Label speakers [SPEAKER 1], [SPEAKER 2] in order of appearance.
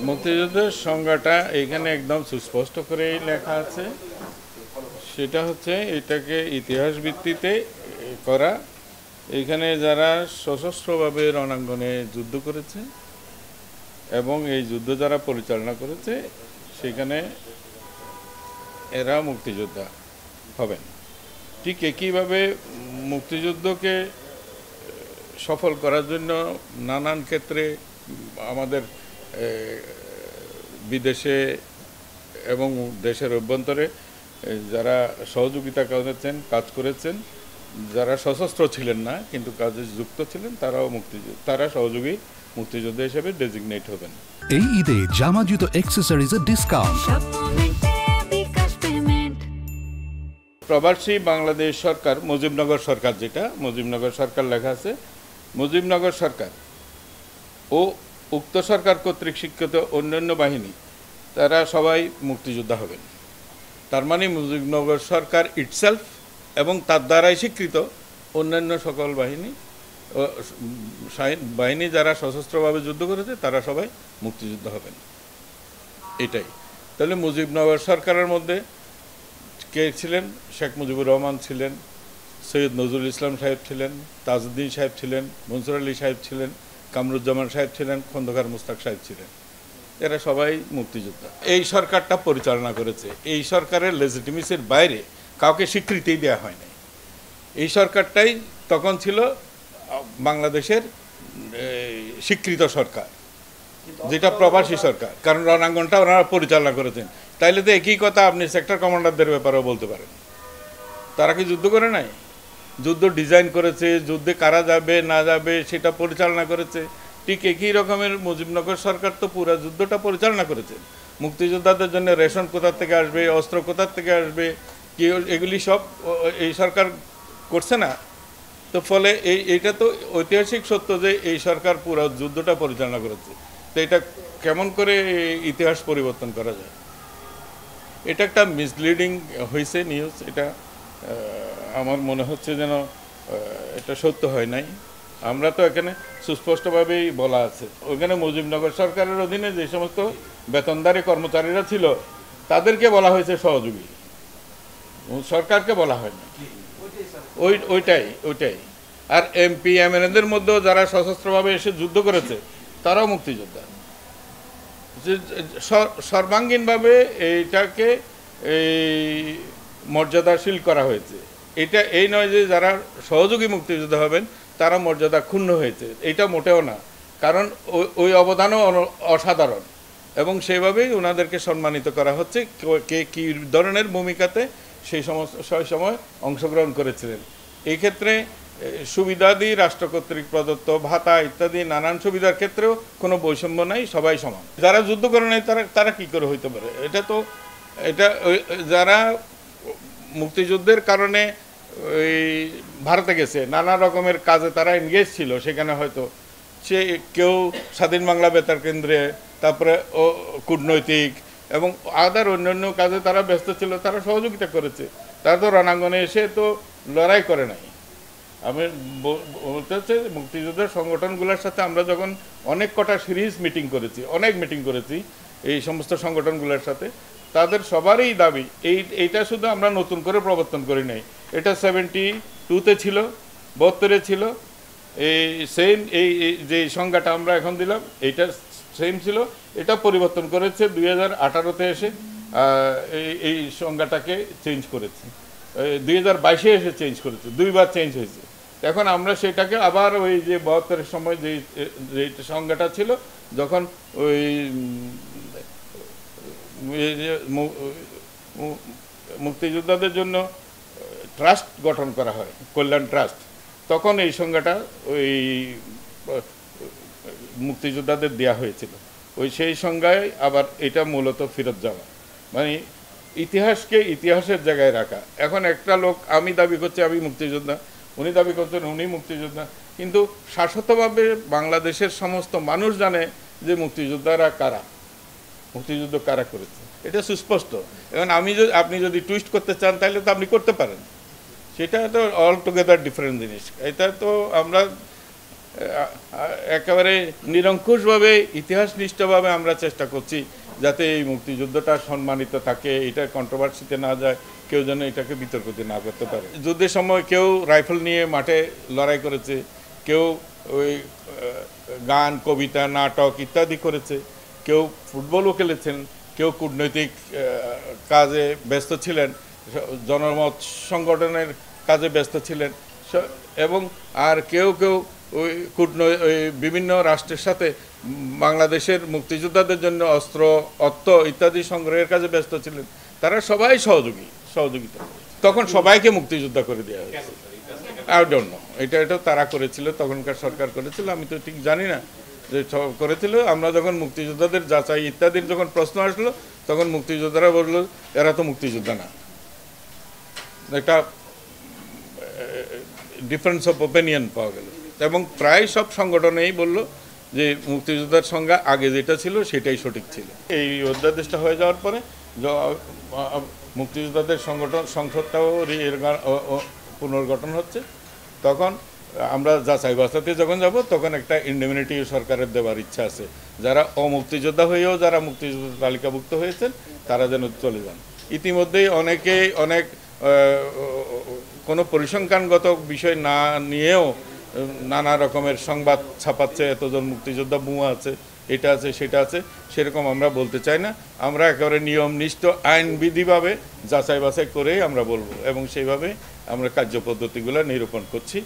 [SPEAKER 1] মুক্তিযুদ্ধের সংজ্ঞাটা এখানে একদম সুস্পষ্ট করেই লেখা আছে। সেটা হচ্ছে এটাকে ইতিহাস ভিত্তিতে করা। এখানে যারা সশস্ত্রভাবে রণাঙ্গনে যুদ্ধ করেছে এবং এই যুদ্ধ যারা পরিচালনা করেছে সেখানে এরা মুক্তিযোদ্ধা হবেন। ঠিক একইভাবে মুক্তিযুদ্ধকে সফল করার জন্য নানান ক্ষেত্রে আমাদের বিদেশে এবং দেশের অভ্যন্তরে যারা সহযোগিতা করেছেন, কাজ করেছেন, যারা সশস্ত্র ছিলেন না কিন্তু কাজে যুক্ত ছিলেন, তারা সহযোগী মুক্তিযোদ্ধা হিসেবে ডেজিগনেট হবেন।
[SPEAKER 2] এই ঈদে জামা জুতো অ্যাক্সেসরিজের ডিসকাউন্ট।
[SPEAKER 1] প্রবাসী বাংলাদেশ সরকার, মুজিবনগর সরকার, যেটা মুজিবনগর সরকার লেখা আছে, মুজিবনগর সরকার ও উক্ত সরকার কর্তৃক স্বীকৃত অন্যান্য বাহিনী তারা সবাই মুক্তিযোদ্ধা হবেন। তার মানে মুজিবনগর সরকার ইটসেলফ এবং তার দ্বারাই স্বীকৃত অন্যান্য সকল বাহিনী যারা সশস্ত্রভাবে যুদ্ধ করেছে তারা সবাই মুক্তিযোদ্ধা হবেন। এটাই। তাহলে মুজিবনগর সরকারের মধ্যে কে ছিলেন? শেখ মুজিবুর রহমান ছিলেন, সৈয়দ নজরুল ইসলাম সাহেব ছিলেন, তাজউদ্দিন সাহেব ছিলেন, মনসুর আলী সাহেব ছিলেন, কামরুজ্জামান সাহেব ছিলেন, খন্দকার মুস্তাক সাহেব ছিলেন। এরা সবাই মুক্তিযোদ্ধা। এই সরকারটা পরিচালনা করেছে। এই সরকারের লেজিটিমেসির বাইরে কাউকে স্বীকৃতি দেওয়া হয় নাই। এই সরকারটাই তখন ছিল বাংলাদেশের স্বীকৃত সরকার, যেটা প্রবাসী সরকার, কারণ রণাঙ্গনটা ওনারা পরিচালনা করেছেন। তাইলে তো একই কথা আপনি সেক্টর কমান্ডারদের ব্যাপারেও বলতে পারেন। তারা কি যুদ্ধ করে নাই? যুদ্ধ ডিজাইন করেছে, যুদ্ধে কারা যাবে না যাবে সেটা পরিচালনা করেছে। ঠিক একই রকমের মুজিবনগর সরকার তো পুরো যুদ্ধটা পরিচালনা করেছে। মুক্তিযোদ্ধাদের জন্য রেশন কোথার থেকে আসবে, অস্ত্র কোথার থেকে আসবে, কি এগুলি সব এই সরকার করছে না। তো ফলে এইটা তো ঐতিহাসিক সত্য যে এই সরকার পুরো যুদ্ধটা পরিচালনা করেছে। তো এটা কেমন করে ইতিহাস পরিবর্তন করা যায়? এটা একটা মিসলিডিং হয়েছে নিউজ। এটা আমার মনে হচ্ছে যেন এটা সত্য হয় নাই। আমরা তো এখানে সুস্পষ্টভাবেই বলা আছে, ওইখানে মুজিবনগর সরকারের অধীনে যে সমস্ত বেতনদারী কর্মচারীরা ছিল তাদেরকে বলা হয়েছে সহযোগী, সরকারকে বলা হয়নি। ওইটাই। আর এমপি এমএলএদের মধ্যেও যারা সশস্ত্রভাবে এসে যুদ্ধ করেছে তারাও মুক্তিযোদ্ধা। সর্বাঙ্গীনভাবে এইটাকে মর্যাদাশীল করা হয়েছে। এটা এই নয় যে যারা সহযোগী মুক্তিযোদ্ধা হবেন তারা মর্যাদা ক্ষুণ্ণ হয়েছে, এটা মোটেও না। কারণ ওই অবদানও অসাধারণ এবং সেইভাবেই ওনাদেরকে সম্মানিত করা হচ্ছে। কে কী ধরনের ভূমিকাতে সেই সময় অংশগ্রহণ করেছিলেন। এই ক্ষেত্রে সুবিধাদি রাষ্ট্র কর্তৃক প্রদত্ত ভাতা ইত্যাদি নানান সুবিধার ক্ষেত্রেও কোনো বৈষম্য নাই, সবাই সমান। যারা যুদ্ধ করে নাই তারা কী করে হইতে পারে? এটা যারা মুক্তিযুদ্ধের কারণে ওই ভারতে গেছে, নানা রকমের কাজে তারা এনগেজ ছিল, সেখানে হয়তো সে কেউ স্বাধীন বাংলা বেতার কেন্দ্রে, তারপরে কূটনৈতিক এবং আদার অন্যান্য কাজে তারা ব্যস্ত ছিল, তারা সহযোগিতা করেছে। তারা তো রণাঙ্গনে এসে তো লড়াই করে নাই। আমি বলতে হচ্ছে মুক্তিযুদ্ধের সংগঠনগুলোর সাথে আমরা যখন অনেক কটা সিরিজ মিটিং করেছি এই সমস্ত সংগঠনগুলোর সাথে, তাদের সবারই দাবি এইটা শুধু আমরা নতুন করে প্রবর্তন করি নাই। এটা 72-তে ছিল, 72-এ ছিল, এই সেম এই যে সংজ্ঞাটা আমরা এখন দিলাম এইটা সেম ছিল। এটা পরিবর্তন করেছে 2018-তে এসে, এই সংজ্ঞাটাকে চেঞ্জ করেছে। 2022-এ এসে চেঞ্জ করেছে, দুইবার চেঞ্জ হয়েছে। এখন আমরা সেটাকে আবার ওই যে 72-এর সময় যে সংজ্ঞাটা ছিল, যখন ওই মুক্তিযোদ্ধাদের জন্য ট্রাস্ট গঠন করা হয়, কল্যাণ ট্রাস্ট, তখন এই সংজ্ঞাটা ওই মুক্তিযোদ্ধাদের দেওয়া হয়েছিল। সেই সংজ্ঞায় আবার এটা মূলত ফেরত যাওয়া, মানে ইতিহাসকে ইতিহাসের জায়গায় রাখা। এখন একটা লোক আমি দাবি করছি আমি মুক্তিযোদ্ধা, উনি দাবি করছেন উনি মুক্তিযোদ্ধা, কিন্তু শাশ্বতভাবে বাংলাদেশের সমস্ত মানুষ জানে যে মুক্তিযুদ্ধ কারা করেছে, এটা সুস্পষ্ট। এখন আপনি যদি টুইস্ট করতে চান তাহলে তো আপনি করতে পারেন, সেটা তো অল টুগেদার ডিফারেন্ট জিনিস। এটা তো আমরা একেবারে নিরঙ্কুশভাবে ইতিহাসনিষ্ঠভাবে আমরা চেষ্টা করছি যাতে এই মুক্তিযুদ্ধটা সম্মানিত থাকে, এটা কন্ট্রোভার্সিতে না যায়, কেউ যেন এটাকে বিতর্কতে না করতে পারে। যুদ্ধের সময় কেউ রাইফেল নিয়ে মাঠে লড়াই করেছে, কেউ ওই গান, কবিতা, নাটক ইত্যাদি করেছে, কেউ ফুটবলও খেলেছেন, কেউ কূটনৈতিক কাজে ব্যস্ত ছিলেন, জনমত সংগঠনের কাজে ব্যস্ত ছিলেন, এবং আর কেউ কেউ ওই বিভিন্ন রাষ্ট্রের সাথে বাংলাদেশের মুক্তিযোদ্ধাদের জন্য অর্থ ইত্যাদি সংগ্রহের কাজে ব্যস্ত ছিলেন। তারা সবাই সহযোগিতা, তখন সবাইকে মুক্তিযোদ্ধা করে দেওয়া হয়েছে। আই ডোন্ট নো, এটা তারা করেছিল, তখনকার সরকার করেছিল, আমি তো ঠিক জানি না যে করেছিল। আমরা যখন মুক্তিযোদ্ধাদের যাচাই ইত্যাদির যখন প্রশ্ন আসলো, তখন মুক্তিযোদ্ধারা বললো এরা তো মুক্তিযোদ্ধা না। একটা ডিফারেন্স অফ ওপিনিয়ন পাওয়া গেল, এবং প্রায় সব সংগঠনেই বলল যে মুক্তিযোদ্ধার সংজ্ঞা আগে যেটা ছিল সেটাই সঠিক ছিল। এই অধ্যাদেশটা হয়ে যাওয়ার পরে মুক্তিযোদ্ধাদের সংসদটাও পুনর্গঠন হচ্ছে, তখন আমরা যাচাই বাছাইতে যখন যাব তখন একটা ইন্ডেমনিটি সরকারের দেওয়ার ইচ্ছা আছে। যারা অমুক্তিযোদ্ধা হয়েও যারা মুক্তিযোদ্ধা তালিকাভুক্ত হয়েছেন তারা যেন চলে যান। ইতিমধ্যেই অনেক কোনো পরিসংখ্যানগত বিষয় না নিয়েও নানা রকমের সংবাদ ছাপাচ্ছে, এতজন মুক্তিযোদ্ধা বুয়া আছে, এটা আছে সেটা আছে, সেরকম আমরা বলতে চাই না। আমরা একেবারে নিয়মনিষ্ঠ আইনবিধিভাবে যাচাই বাছাই করেই আমরা বলবো, এবং সেইভাবে আমরা কার্যপদ্ধতিগুলো নিরূপণ করছি।